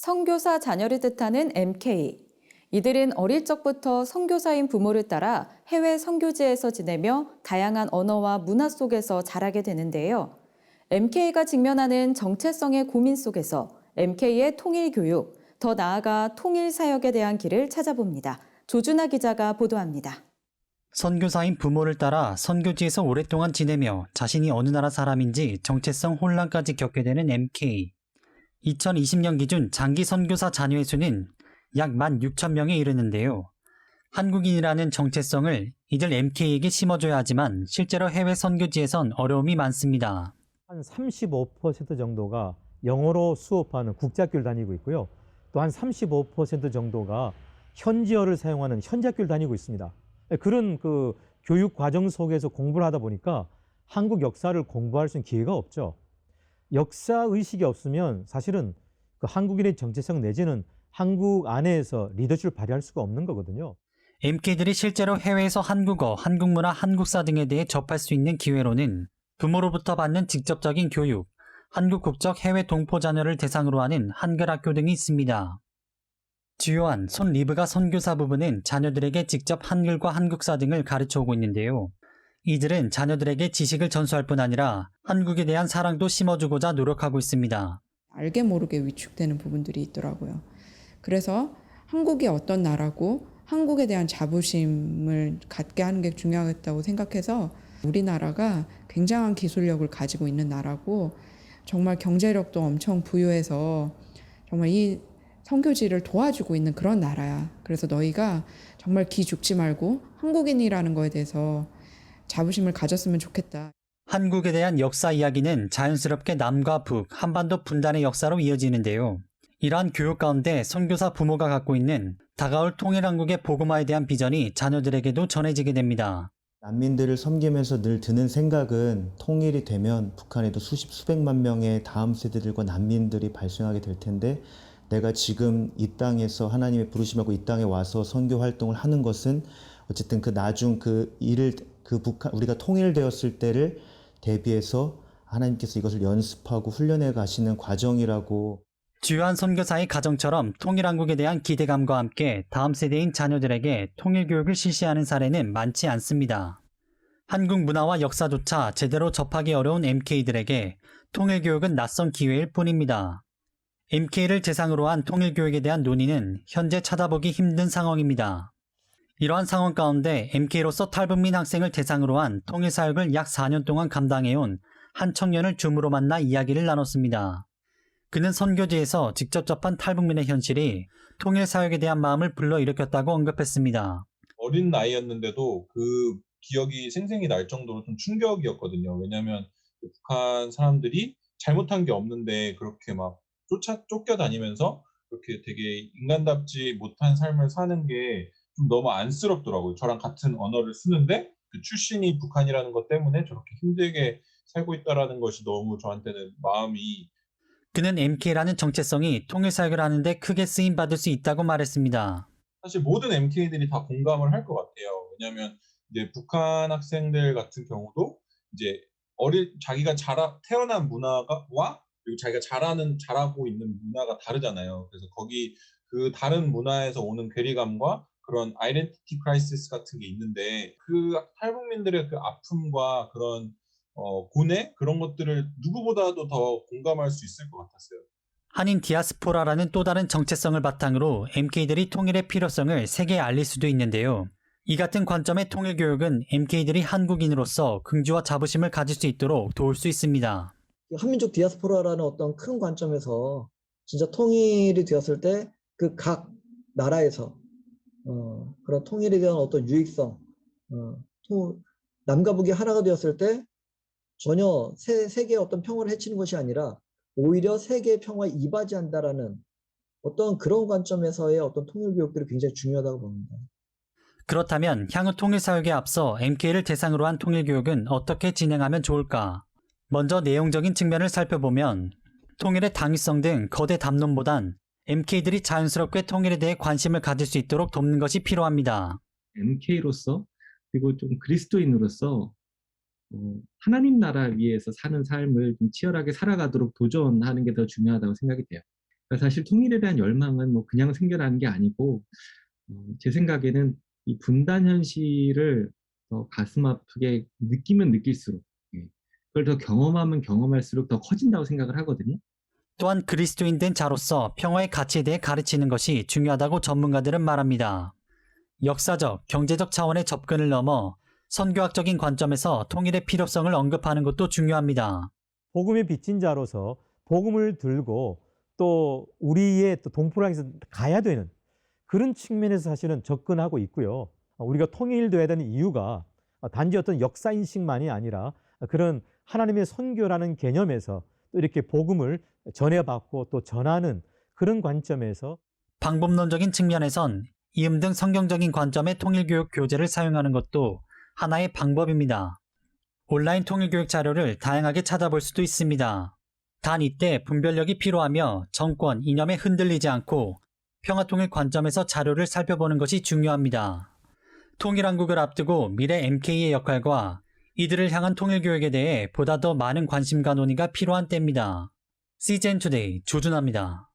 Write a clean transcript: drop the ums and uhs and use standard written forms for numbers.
선교사 자녀를 뜻하는 MK. 이들은 어릴 적부터 선교사인 부모를 따라 해외 선교지에서 지내며 다양한 언어와 문화 속에서 자라게 되는데요. MK가 직면하는 정체성의 고민 속에서 MK의 통일 교육, 더 나아가 통일 사역에 대한 길을 찾아봅니다. 조준하 기자가 보도합니다. 선교사인 부모를 따라 선교지에서 오랫동안 지내며 자신이 어느 나라 사람인지 정체성 혼란까지 겪게 되는 MK. 2020년 기준 장기 선교사 자녀의 수는 약 16,000명에 이르는데요. 한국인이라는 정체성을 이들 MK에게 심어줘야 하지만 실제로 해외 선교지에선 어려움이 많습니다. 한 35% 정도가 영어로 수업하는 국제학교를 다니고 있고요. 또 한 35% 정도가 현지어를 사용하는 현지학교를 다니고 있습니다. 그런 교육 과정 속에서 공부를 하다 보니까 한국 역사를 공부할 수 있는 기회가 없죠. 역사 의식이 없으면 사실은 그 한국인의 정체성 내지는 한국 안에서 리더십을 발휘할 수가 없는 거거든요. MK들이 실제로 해외에서 한국어, 한국 문화, 한국사 등에 대해 접할 수 있는 기회로는 부모로부터 받는 직접적인 교육, 한국 국적 해외 동포 자녀를 대상으로 하는 한글 학교 등이 있습니다. 주요한 손 리브가 선교사 부부는 자녀들에게 직접 한글과 한국사 등을 가르쳐오고 있는데요. 이들은 자녀들에게 지식을 전수할 뿐 아니라 한국에 대한 사랑도 심어주고자 노력하고 있습니다. 알게 모르게 위축되는 부분들이 있더라고요. 그래서 한국이 어떤 나라고 한국에 대한 자부심을 갖게 하는 게 중요하겠다고 생각해서 우리나라가 굉장한 기술력을 가지고 있는 나라고 정말 경제력도 엄청 부유해서 정말 이 선교지를 도와주고 있는 그런 나라야. 그래서 너희가 정말 기 죽지 말고 한국인이라는 거에 대해서 자부심을 가졌으면 좋겠다. 한국에 대한 역사 이야기는 자연스럽게 남과 북, 한반도 분단의 역사로 이어지는데요. 이러한 교육 가운데 선교사 부모가 갖고 있는 다가올 통일한국의 복음화에 대한 비전이 자녀들에게도 전해지게 됩니다. 난민들을 섬기면서 늘 드는 생각은 통일이 되면 북한에도 수백만 명의 다음 세대들과 난민들이 발생하게 될 텐데 내가 지금 이 땅에서 하나님의 부르심을 받고 이 땅에 와서 선교 활동을 하는 것은 어쨌든 우리가 통일되었을 때를 대비해서 하나님께서 이것을 연습하고 훈련해 가시는 과정이라고. 주요한 선교사의 가정처럼 통일한국에 대한 기대감과 함께 다음 세대인 자녀들에게 통일교육을 실시하는 사례는 많지 않습니다. 한국 문화와 역사조차 제대로 접하기 어려운 MK들에게 통일교육은 낯선 기회일 뿐입니다. MK를 대상으로 한 통일교육에 대한 논의는 현재 찾아보기 힘든 상황입니다. 이러한 상황 가운데 MK로서 탈북민 학생을 대상으로 한 통일사역을 약 4년 동안 감당해온 한 청년을 줌으로 만나 이야기를 나눴습니다. 그는 선교지에서 직접 접한 탈북민의 현실이 통일사역에 대한 마음을 불러일으켰다고 언급했습니다. 어린 나이였는데도 그 기억이 생생히 날 정도로 좀 충격이었거든요. 왜냐하면 북한 사람들이 잘못한 게 없는데 그렇게 막 쫓겨다니면서 그렇게 되게 인간답지 못한 삶을 사는 게 좀 너무 안쓰럽더라고요. 저랑 같은 언어를 쓰는데 그 출신이 북한이라는 것 때문에 저렇게 힘들게 살고 있다라는 것이 너무 저한테는 마음이. 그는 MK라는 정체성이 통일사역을 하는데 크게 쓰임받을 수 있다고 말했습니다. 사실 모든 MK들이 다 공감을 할 것 같아요. 왜냐하면 이제 북한 학생들 같은 경우도 이제 자기가 태어난 문화와 그리고 자기가 자라고 있는 문화가 다르잖아요. 그래서 거기 그 다른 문화에서 오는 괴리감과 그런 아이덴티티 크라이시스 같은 게 있는데 그 탈북민들의 그 아픔과 그런 고뇌 그런 것들을 누구보다도 더 공감할 수 있을 것 같았어요. 한인 디아스포라라는 또 다른 정체성을 바탕으로 MK들이 통일의 필요성을 세계에 알릴 수도 있는데요. 이 같은 관점의 통일교육은 MK들이 한국인으로서 긍지와 자부심을 가질 수 있도록 도울 수 있습니다. 한민족 디아스포라라는 어떤 큰 관점에서 진짜 통일이 되었을 때 그 각 나라에서 그런 통일에 대한 어떤 유익성, 남과 북이 하나가 되었을 때 전혀 세계의 어떤 평화를 해치는 것이 아니라 오히려 세계의 평화에 이바지한다라는 어떤 그런 관점에서의 어떤 통일 교육들이 굉장히 중요하다고 봅니다. 그렇다면 향후 통일사역에 앞서 MK를 대상으로 한 통일교육은 어떻게 진행하면 좋을까? 먼저 내용적인 측면을 살펴보면 통일의 당위성 등 거대 담론보단 MK들이 자연스럽게 통일에 대해 관심을 가질 수 있도록 돕는 것이 필요합니다. MK로서 그리고 좀 그리스도인으로서 하나님 나라 위에서 사는 삶을 좀 치열하게 살아가도록 도전하는 게 더 중요하다고 생각이 돼요. 그러니까 사실 통일에 대한 열망은 뭐 그냥 생겨나는 게 아니고 제 생각에는 이 분단 현실을 더 가슴 아프게 느끼면 느낄수록 그걸 더 경험하면 경험할수록 더 커진다고 생각을 하거든요. 또한 그리스도인 된 자로서 평화의 가치에 대해 가르치는 것이 중요하다고 전문가들은 말합니다. 역사적, 경제적 차원의 접근을 넘어 선교학적인 관점에서 통일의 필요성을 언급하는 것도 중요합니다. 복음의 빚진 자로서 복음을 들고 또 우리의 또 동포랑에서 가야 되는 그런 측면에서 사실은 접근하고 있고요. 우리가 통일돼야 되는 이유가 단지 어떤 역사인식만이 아니라 그런 하나님의 선교라는 개념에서 또 이렇게 복음을 전해받고 또 전하는 그런 관점에서 방법론적인 측면에선 이음 등 성경적인 관점의 통일교육 교재를 사용하는 것도 하나의 방법입니다. 온라인 통일교육 자료를 다양하게 찾아볼 수도 있습니다. 단 이때 분별력이 필요하며 정권, 이념에 흔들리지 않고 평화통일 관점에서 자료를 살펴보는 것이 중요합니다. 통일한국을 앞두고 미래 MK의 역할과 이들을 향한 통일교육에 대해 보다 더 많은 관심과 논의가 필요한 때입니다. CGN 투데이 조준하입니다.